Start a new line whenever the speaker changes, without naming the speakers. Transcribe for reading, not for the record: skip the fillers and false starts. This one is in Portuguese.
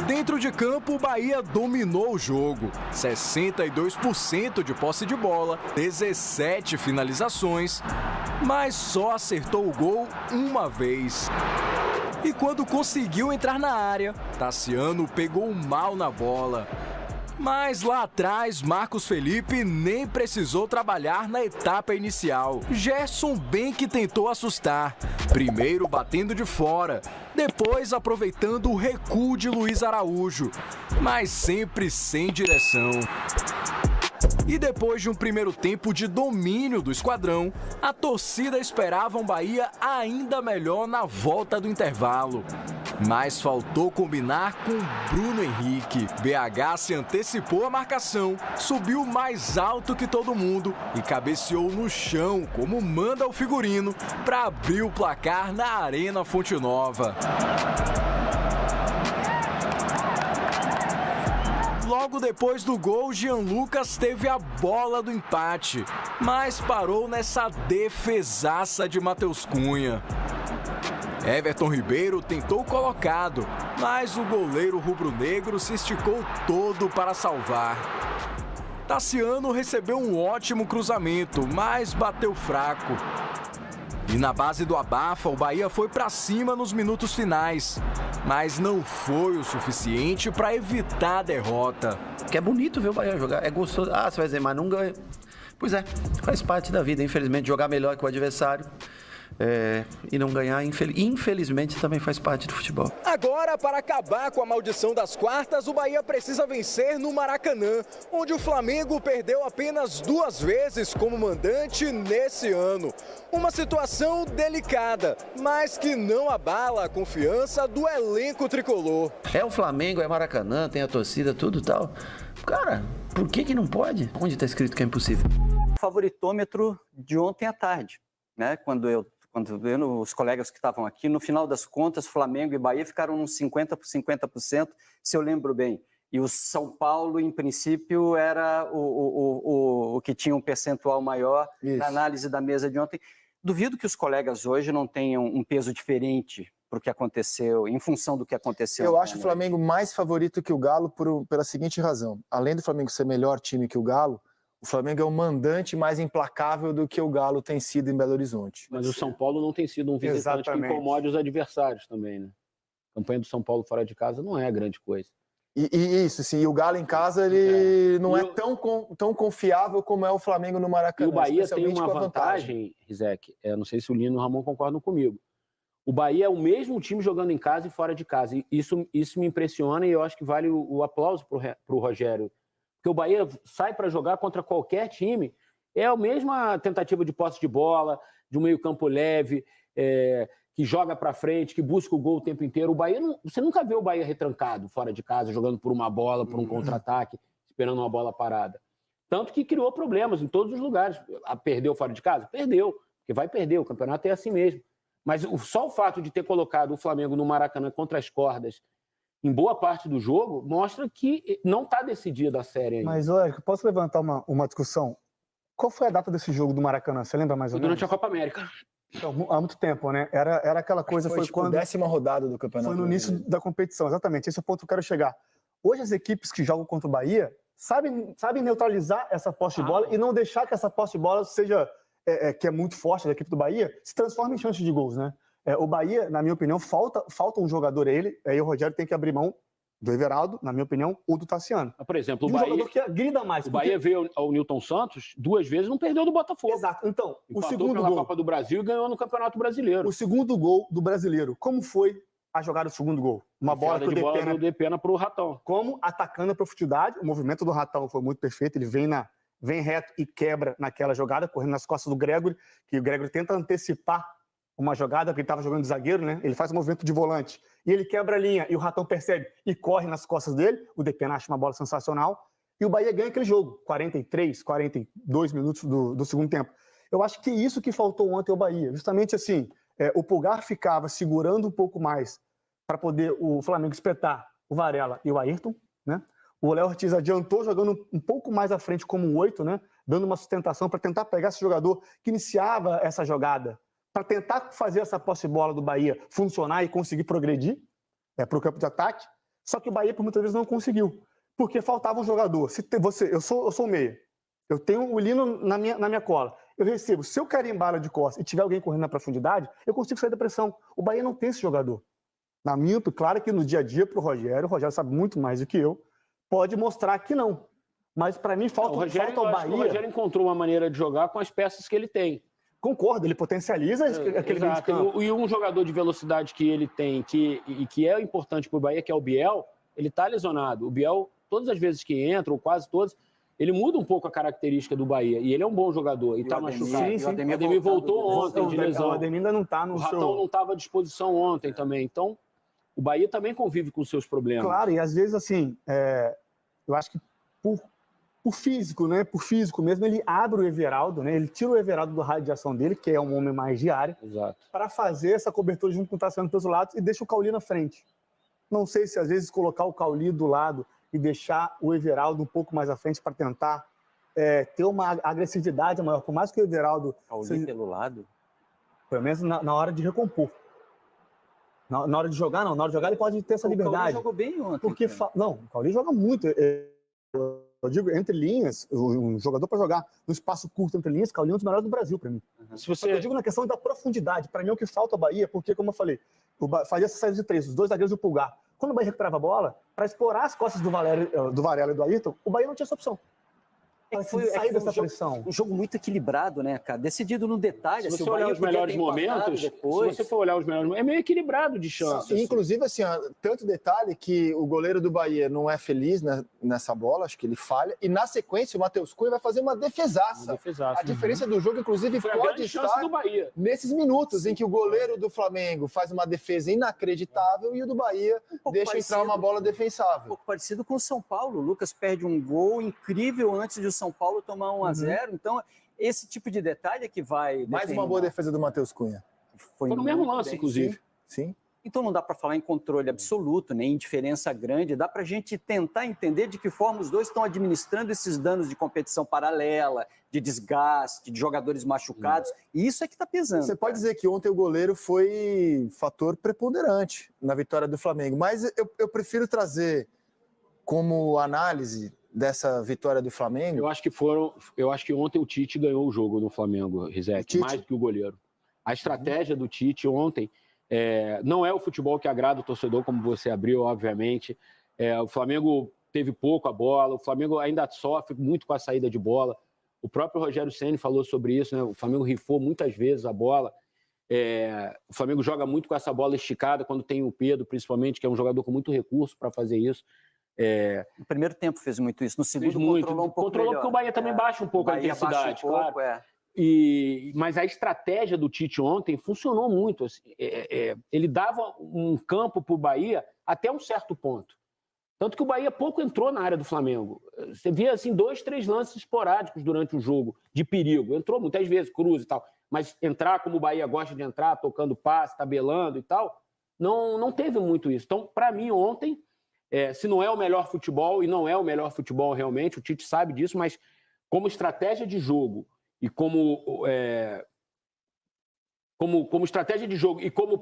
Dentro de campo, o Bahia dominou o jogo. 62% de posse de bola, 17 finalizações, mas só acertou o gol uma vez. E quando conseguiu entrar na área, Tassiano pegou mal na bola. Mas lá atrás, Marcos Felipe nem precisou trabalhar na etapa inicial. Gerson bem que tentou assustar, primeiro batendo de fora, depois aproveitando o recuo de Luiz Araújo, mas sempre sem direção. E depois de um primeiro tempo de domínio do esquadrão, a torcida esperava um Bahia ainda melhor na volta do intervalo. Mas faltou combinar com Bruno Henrique. BH se antecipou à marcação, subiu mais alto que todo mundo e cabeceou no chão, como manda o figurino, para abrir o placar na Arena Fonte Nova. Logo depois do gol, Jean Lucas teve a bola do empate, mas parou nessa defesaça de Matheus Cunha. Everton Ribeiro tentou colocado, mas o goleiro rubro-negro se esticou todo para salvar. Tassiano recebeu um ótimo cruzamento, mas bateu fraco. E na base do abafa, o Bahia foi para cima nos minutos finais, mas não foi o suficiente para evitar a derrota.
Que é bonito ver o Bahia jogar, é gostoso. Ah, você vai dizer, mas não ganha. Pois é, faz parte da vida, infelizmente, jogar melhor que o adversário. E não ganhar, infelizmente, também faz parte do futebol.
Agora, para acabar com a maldição das quartas, o Bahia precisa vencer no Maracanã, onde o Flamengo perdeu apenas 2 vezes como mandante nesse ano. Uma situação delicada, mas que não abala a confiança do elenco tricolor.
É o Flamengo, é Maracanã, tem a torcida, tudo tal. Cara, por que não pode? Onde está escrito que é impossível?
Favoritômetro de ontem à tarde, né? Quando vendo os colegas que estavam aqui, no final das contas, Flamengo e Bahia ficaram uns 50 por 50%, se eu lembro bem. E o São Paulo, em princípio, era o que tinha um percentual maior na análise da mesa de ontem. Duvido que os colegas hoje não tenham um peso diferente para o que aconteceu, em função do que aconteceu.
Eu acho o Flamengo mais favorito que o Galo pela seguinte razão. Além do Flamengo ser melhor time que o Galo, o Flamengo é um mandante mais implacável do que o Galo tem sido em Belo Horizonte.
Mas o São Paulo não tem sido um visitante que incomode os adversários também, né? A campanha do São Paulo fora de casa não é grande coisa.
Isso, sim. E o Galo em casa, ele não é tão confiável como é o Flamengo no Maracanã.
E o Bahia tem uma vantagem, Rizek, não sei se o Lino e o Ramon concordam comigo. O Bahia é o mesmo time jogando em casa e fora de casa. E isso me impressiona e eu acho que vale o aplauso para o Rogério. Porque o Bahia sai para jogar contra qualquer time, é a mesma tentativa de posse de bola, de um meio-campo leve, que joga para frente, que busca o gol o tempo inteiro. O Bahia, você nunca vê o Bahia retrancado fora de casa, jogando por uma bola, por um contra-ataque, esperando uma bola parada. Tanto que criou problemas em todos os lugares. Perdeu fora de casa? Perdeu, porque vai perder, o campeonato é assim mesmo. Mas só o fato de ter colocado o Flamengo no Maracanã contra as cordas em boa parte do jogo, mostra que não está decidida a série ainda.
Mas, olha, posso levantar uma discussão? Qual foi a data desse jogo do Maracanã? Você lembra mais ou menos?
Durante a Copa América.
Então, há muito tempo, né? Era aquela coisa...
Foi quando a 10ª rodada do campeonato.
Foi no início da competição, exatamente. Esse é o ponto que eu quero chegar. Hoje as equipes que jogam contra o Bahia sabem neutralizar essa posse de bola e não deixar que essa posse de bola seja, que é muito forte da equipe do Bahia, se transforme em chance de gols, né? O Bahia, na minha opinião, falta um jogador aí o Rogério tem que abrir mão do Everaldo, na minha opinião, ou do Tassiano.
Por exemplo, o
Bahia, jogador que grida mais.
O Bahia veio ao Nilton Santos 2 vezes, não perdeu do Botafogo.
Exato. Então,
o segundo gol... Copa do Brasil e ganhou no Campeonato Brasileiro.
O segundo gol do Brasileiro, como foi a jogada do segundo gol? Uma bola que o
Depena para o Ratão.
Como atacando a profundidade, o movimento do Ratão foi muito perfeito, ele vem reto e quebra naquela jogada, correndo nas costas do Gregory, que o Gregory tenta antecipar uma jogada, porque ele estava jogando de zagueiro, né? Ele faz um movimento de volante e ele quebra a linha e o Ratão percebe e corre nas costas dele. O Depena acha uma bola sensacional e o Bahia ganha aquele jogo, 43, 42 minutos do segundo tempo. Eu acho que isso que faltou ontem ao Bahia, justamente assim, o Pulgar ficava segurando um pouco mais para poder o Flamengo espetar o Varela e o Ayrton, né? O Léo Ortiz adiantou jogando um pouco mais à frente como um 8, né? Dando uma sustentação para tentar pegar esse jogador que iniciava essa jogada, para tentar fazer essa posse de bola do Bahia funcionar e conseguir progredir para o campo de ataque. Só que o Bahia, por muitas vezes, não conseguiu. Porque faltava um jogador. Eu sou o meia. Eu tenho o Lino na minha cola. Eu recebo. Se eu carimbar de costas e tiver alguém correndo na profundidade, eu consigo sair da pressão. O Bahia não tem esse jogador. Na minha, claro que no dia a dia, para o Rogério sabe muito mais do que eu, pode mostrar que não. Mas para mim falta o Bahia.
O Rogério encontrou uma maneira de jogar com as peças que ele tem.
Concordo, ele potencializa aquele meio de campo.
E um jogador de velocidade que ele tem, que é importante para o Bahia, que é o Biel, ele está lesionado. O Biel, todas as vezes que entra, ou quase todas, ele muda um pouco a característica do Bahia. E ele é um bom jogador. E está machucado.
Sim.
O Ademir voltou ontem de lesão.
O Ademir ainda não está no
O Ratão não estava à disposição ontem também. Então, o Bahia também convive com os seus problemas.
Claro, e às vezes, assim, eu acho que por físico, né? Por físico mesmo, ele abre o Everaldo, né? Ele tira o Everaldo do raio de ação dele, que é um homem mais de área, para fazer essa cobertura junto com o Tassiano pelos lados e deixa o Cauli na frente. Não sei se às vezes colocar o Cauli do lado e deixar o Everaldo um pouco mais à frente para tentar ter uma agressividade maior, por mais que o Everaldo...
Cauli pelo lado?
Pelo menos na hora de recompor. Na hora de jogar, não. Na hora de jogar ele pode ter essa liberdade. O Cauli
jogou bem ontem.
Porque não, o Cauli joga muito. Eu digo, entre linhas, um jogador para jogar no espaço curto entre linhas, Cauli é um dos melhores do Brasil para mim. Eu digo na questão da profundidade. Para mim, o que falta ao Bahia, porque, como eu falei, fazia essa saída de 3, os dois zagueiros do Pulgar. Quando o Bahia recuperava a bola, para explorar as costas do Varela e do Ayrton, o Bahia não tinha essa opção.
Foi sair dessa pressão. Um jogo muito equilibrado, né, cara? Decidido no detalhe.
Se você olhar os melhores momentos, se você for olhar os melhores momentos, é meio equilibrado de chance.
Inclusive, assim, tanto detalhe que o goleiro do Bahia não é feliz nessa bola, acho que ele falha, e na sequência o Matheus Cunha vai fazer uma defesaça. A diferença do jogo, inclusive, pode estar
do Bahia.
Nesses minutos em que o goleiro do Flamengo faz uma defesa inacreditável e o do Bahia deixa entrar uma bola defensável.
Um pouco parecido com o São Paulo. O Lucas perde um gol incrível antes de o São Paulo tomar 1-0. Então, esse tipo de detalhe é que vai...
Mais uma boa defesa do Matheus Cunha.
Foi no mesmo lance, inclusive.
Sim.
Então, não dá para falar em controle absoluto, nem em diferença grande. Dá para a gente tentar entender de que forma os dois estão administrando esses danos de competição paralela, de desgaste, de jogadores machucados. E isso é que está pesando.
Você pode dizer que ontem o goleiro foi fator preponderante na vitória do Flamengo. Mas eu prefiro trazer como análise dessa vitória do Flamengo.
Eu acho que ontem o Tite ganhou o jogo no Flamengo, Rizek, mais do que o goleiro. A estratégia do Tite ontem não é o futebol que agrada o torcedor, como você abriu, obviamente. O Flamengo teve pouco a bola, o Flamengo ainda sofre muito com a saída de bola. O próprio Rogério Ceni falou sobre isso, né? O Flamengo rifou muitas vezes a bola. O Flamengo joga muito com essa bola esticada, quando tem o Pedro, principalmente, que é um jogador com muito recurso para fazer isso.
No primeiro tempo fez muito isso, no segundo controlou um pouco
Controlou porque o Bahia também baixa um pouco a intensidade, claro. Mas a estratégia do Tite ontem funcionou muito. Assim, ele dava um campo para o Bahia até um certo ponto. Tanto que o Bahia pouco entrou na área do Flamengo. Você via assim 2, 3 lances esporádicos durante o jogo, de perigo. Entrou muitas vezes, cruz e tal. Mas entrar como o Bahia gosta de entrar, tocando passe, tabelando e tal, não teve muito isso. Então, para mim, ontem... se não é o melhor futebol, e não é o melhor futebol realmente, o Tite sabe disso, mas como estratégia de jogo e como estratégia de jogo e como